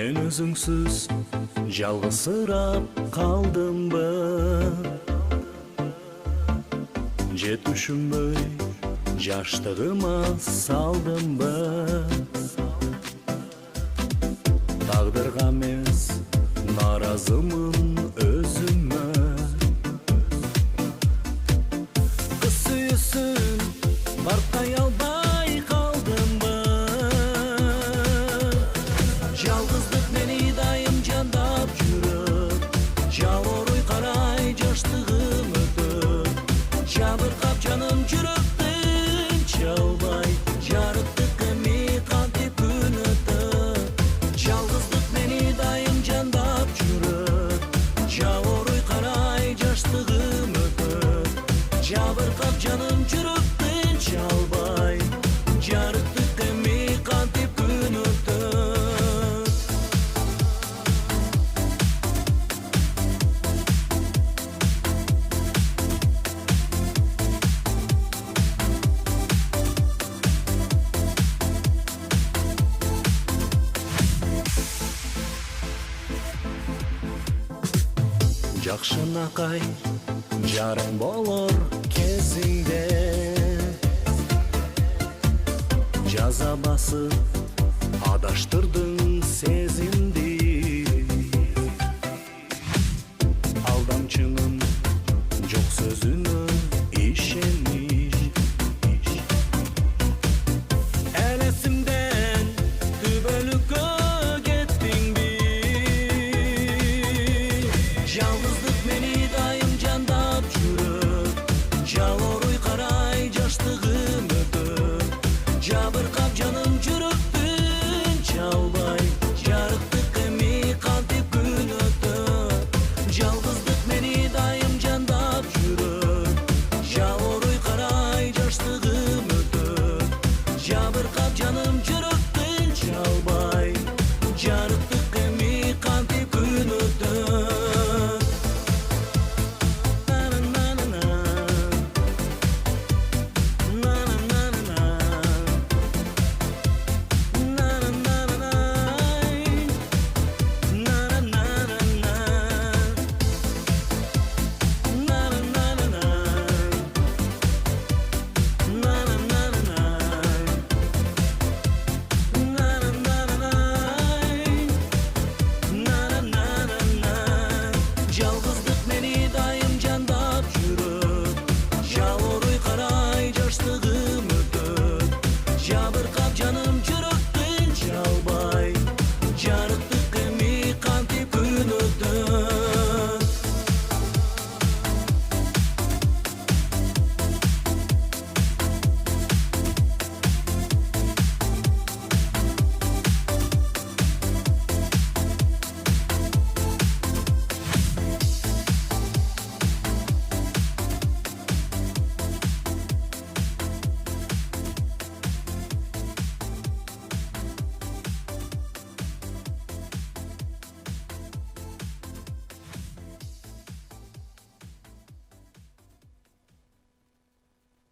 Мен өзүңсүз жалгызсырап калдымбы, же түшүнбөй жаштыгыма салдымбы. Тагдырга эмес наразымын өзүмө, кыз сүйүүсүн баркай албай калдымбы. Жалгыздык мени дайым жандап жүрөт, жалооруй карай жаштыгым өтөт. Жабыркап жаным жүрөктөн чалбай, жарыктык эми кантип күн өтөт. Жалгыздык мени дайым жандап жүрөт, жалооруй карай жаштыгым өтөт. Жабыркап жаным жүрөктөн чалбай, жарыктык эми кантип күн өтөт. Жакшынакай жарың болор кезиңде, жаза басып адаштырдың